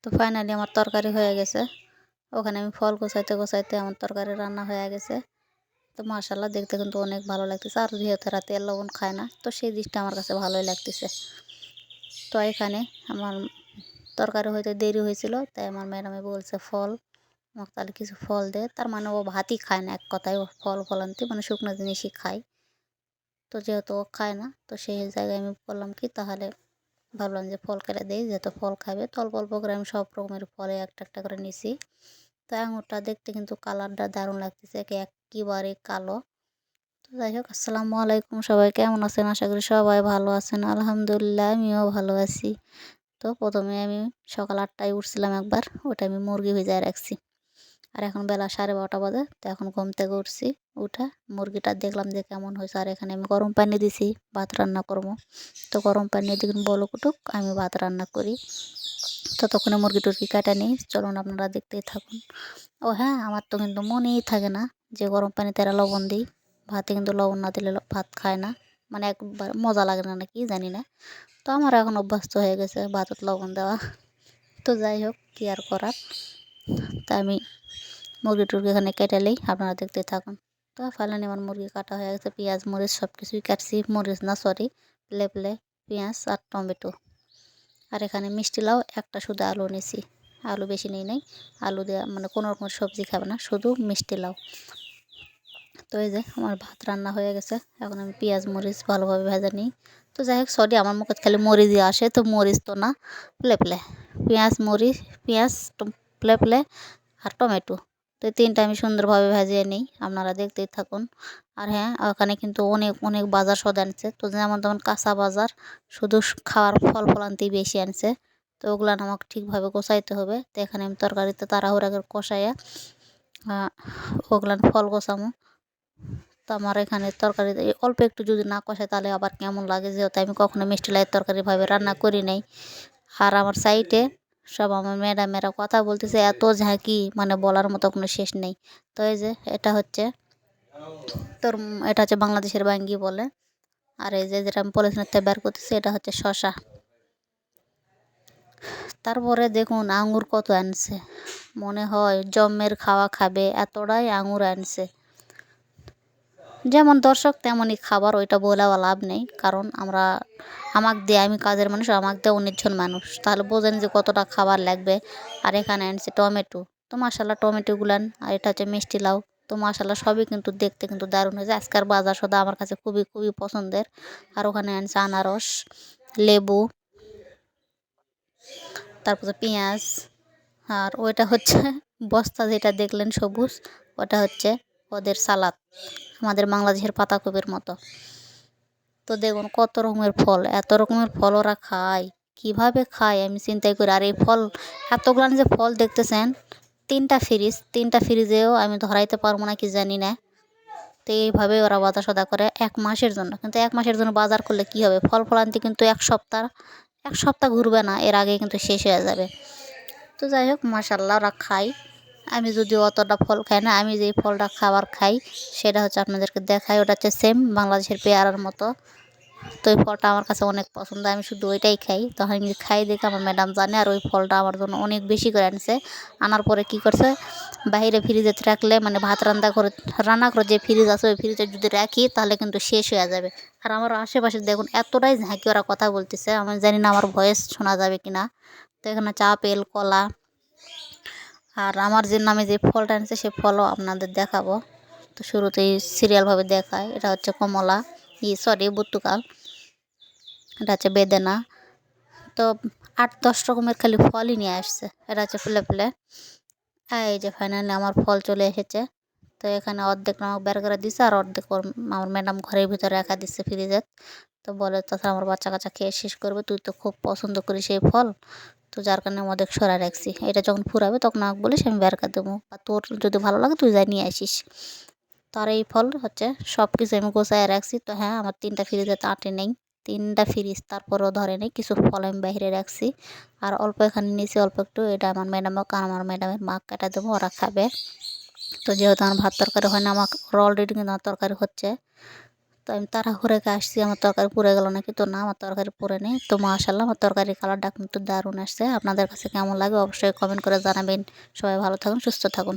তো ফাইনালি আমার তরকারি হয়ে গেছে। ওখানে আমি ফল গোছাইতে গোছাইতে আমার তরকারি রান্না হয়ে গেছে। তো মাশাআল্লাহ দেখতে কিন্তু অনেক ভালো লাগতেছে। আর যেহেতু এরা তেল লবণ খায় না, তো সেই দিকটা আমার কাছে ভালোই লাগতেছে। তো এখানে আমার তরকারি হইতে দেরি হয়েছিল, তাই আমার ম্যাডামে বলছে ফল, আমাকে তাহলে কিছু ফল দে। তার মানে ও ভাতই খায় না, এক কথায় ও ফল ফলান্তি মানে শুকনো জিনিসই খায়। তো যেহেতু ও খায় না, তো সেই জায়গায় আমি বললাম কি তাহলে ভাবলাম যে ফল কেটে দিই, যেহেতু ফল খাবে। তো অল্প অল্প করে আমি সব রকমের ফলে একটা একটা করে নিছি। তো আঙুরটা দেখতে কিন্তু কালারটা দারুণ লাগতেছে, একেবারে কালো। তো যাই হোক, আসসালামু আলাইকুম, সবাই কেমন আছেন? আশা করি সবাই ভালো আছেন। আলহামদুলিল্লাহ আমিও ভালো আছি। তো প্রথমে আমি সকাল 8টায় উঠছিলাম একবার, ওটা আমি মুরগি ভিজায় রাখছি। আর এখন বেলা 12:30 বাজে, তো এখন ঘুম থেকে উঠছি। উঠে মুরগিটা দেখলাম যে কেমন হয়েছে। আর এখানে আমি গরম পানি দিছি, ভাত রান্না করবো। তো গরম পানি দেখুন বলক উঠুক, আমি ভাত রান্না করি। ততক্ষণে মুরগি টুরগি কাটা নিই, চলুন আপনারা দেখতেই থাকুন। ও হ্যাঁ, আমার তো কিন্তু মনেই থাকে না যে গরম পানিতে এরা লবণ দিই। ভাতে কিন্তু লবণ না দিলে ভাত খায় না, মানে একবার মজা লাগে না নাকি জানি না। তো আমার এখন অভ্যস্ত হয়ে গেছে ভাতত লবণ দেওয়া। তো যাই হোক, কী আর করার। তা আমি মুরগি টুরগি এখানে কেটে নিই, আপনারা দেখতে থাকুন। তো ফাইনালি আমার মুরগি কাটা হয়ে গেছে, পেঁয়াজ মরিচ সব কিছুই কাটছি। মরিচ না, সরি, প্লে পেঁয়াজ আর টমেটো। আর এখানে মিষ্টি লাউ একটা, শুধু আলু নিয়েছি। আলু বেশি নিই নাই, আলু দেওয়া মানে কোনো রকম সবজি খাবে না, শুধু মিষ্টি লাউ। তো এই যে আমার ভাত রান্না হয়ে গেছে। এখন আমি পেঁয়াজ মরিচ ভালোভাবে ভেজে নিই। তো যাই হোক, সরি, আমার মুখে খালি মরিচ দিয়ে আসে, তো মরিচ তো না, প্লে পেঁয়াজ মরিচ, পেঁয়াজ প্লে আর টমেটো। তো এই তিনটা আমি সুন্দরভাবে ভেজে নিই, আপনারা দেখতেই থাকুন। আর হ্যাঁ, ওখানে কিন্তু অনেক অনেক বাজার সদ আনছে। তো যেমন তেমন কাঁচা বাজার, শুধু খাওয়ার ফল ফলান্তি বেশি আনছে। তো ওগুলো আমাকে ঠিকভাবে গোছাইতে হবে। তো এখানে আমি তরকারিতে তাড়াহুড়া করে কষাইয়া ওগুলান ফল গোছামো। তো আমার এখানে তরকারিতে অল্প একটু যদি না কষায় তাহলে আবার কেমন লাগে, যেহেতু আমি কখনো মিষ্টি লাইয়ের তরকারিভাবে রান্না করি নাই। আর আমার সাইডে সব আমার ম্যাডামেরা কথা বলতেছে, এত ঝাঁকি মানে বলার মতো কোনো শেষ নেই। তো এই যে এটা হচ্ছে তোর, এটা হচ্ছে বাংলাদেশের বাঙ্গি বলে। আর এই যে যেটা আমি পলিথিনের থেকে বের করতেছি, এটা হচ্ছে শশা। তারপরে দেখুন আঙুর কত আনছে, মনে হয় জম্মের খাওয়া খাবে, এতটাই আঙুর আনছে। যেমন দর্শক তেমনই খাবার, ওইটা বলেও লাভ নেই। কারণ আমাকে দিয়ে, আমি কাজের মানুষ, আমাকে দিয়ে 19 জন মানুষ, তাহলে বোঝেন যে কতটা খাবার লাগবে। আর এখানে আনছে টমেটো। তো মাশাল্লাহ টমেটোগুলান, আর এটা হচ্ছে মিষ্টি লাউ। তো মাশাল্লাহ সবই কিন্তু দেখতে কিন্তু দারুণ হয়েছে। আজকের বাজার সদা আমার কাছে খুবই খুবই পছন্দের। আর ওখানে আনছে আনারস, লেবু, তারপরে পেঁয়াজ। আর ওইটা হচ্ছে বস্তা যেটা দেখলেন সবুজ, ওটা হচ্ছে ওদের সালাদ, আমাদের বাংলাদেশের পাতাকপির মতো। তো দেখুন কত রকমের ফল, এত রকমের ফল ওরা খায়, কীভাবে খায় আমি চিন্তাই করি। আর এই ফল, এতগুলান যে ফল দেখতেছেন, 3টা ফ্রিজেও আমি ধরাইতে পারবো না কি জানি না। তো এইভাবে ওরা বাজার সদা করে 1 মাসের জন্য। কিন্তু 1 মাসের জন্য বাজার করলে কি হবে, ফল ফলান্তি কিন্তু এক সপ্তাহ ঘুরবে না, এর আগে কিন্তু শেষ হয়ে যাবে। তো যাই হোক, মাশাল্লাহ ওরা খায়। আমি যদিও অতটা ফল খাই না, আমি যেই ফলটা খাবার খাই সেটা হচ্ছে আপনাদেরকে দেখাই। ওটা হচ্ছে সেম বাংলাদেশের পেয়ারার মতো। তো ওই ফলটা আমার কাছে অনেক পছন্দ, আমি শুধু ওইটাই খাই। তো আমি খাই দেখে আমার ম্যাডাম জানে, আর ওই ফলটা আমার জন্য অনেক বেশি করে আনছে। আনার পরে কি করছে, বাইরে ফ্রিজে রাখলে মানে ভাত রান্না করে যে ফ্রিজ আছে, ওই ফ্রিজে যদি রাখি তাহলে কিন্তু শেষ হয়ে যাবে। আর আমার আশেপাশে দেখুন এতটাই ঝাঁকি ওরা কথা বলতেছে, আমি জানি না আমার ভয়েস শোনা যাবে কি না। তো এখানে আপেল, কলা, আর আমার যে নামে যে ফলটা আনছে সে ফলও আপনাদের দেখাবো। তো শুরুতেই সিরিয়ালভাবে দেখায়। এটা হচ্ছে কমলা, বুর্তুকাল, এটা হচ্ছে বেদেনা। তো 8-10 রকমের খালি ফলই নিয়ে আসছে। এটা হচ্ছে ফুলে এই যে ফাইনালি আমার ফল চলে এসেছে। তো এখানে অর্ধেক আমাকে বের করে দিছে, আর অর্ধেক আমার ম্যাডাম ঘরের ভিতরে রাখা দিচ্ছে ফ্রিজে। তো বলে তাছাড়া আমার বাচ্চা কাচ্চা খেয়ে শেষ করবে, তুই তো খুব পছন্দ করিস এই ফল, তো যার কারণে অর্ধেক সরাই রাখছি। এটা যখন ফুরাবে তখন আমাকে বলিস, আমি বের করে দেবো, বা তোর যদি ভালো লাগে তুই যাই নিয়ে আসিস। তার এই ফল হচ্ছে সব কিছু আমি গোছায় রাখছি। তো হ্যাঁ, আমার 3টা ফ্রিজে তো আটে নেই, 3টা ফ্রিজ তারপরেও ধরে নেই, কিছু ফল আমি বাইরে রাখছি। আর অল্প এখানে নিয়েছি, অল্প একটু, এটা আমার ম্যাডামকে আর আমার ম্যাডামের মা কাটা দেবো, ওরা খাবে। তো যেহেতু আমার ভাত তরকারি হয় না, আমার অলরেডি কিন্তু আমার তরকারি হচ্ছে। তো আমি তাড়াহুড়ো করে আসছি, আমার তরকারি পুড়ে গেল নাকি, তো না, আমার তরকারি পুড়ে নেই। তো মাশাআল্লাহ আমার তরকারির কালারটা কিন্তু দারুণ আসছে। আপনাদের কাছে কেমন লাগে অবশ্যই কমেন্ট করে জানাবেন। সবাই ভালো থাকুন, সুস্থ থাকুন।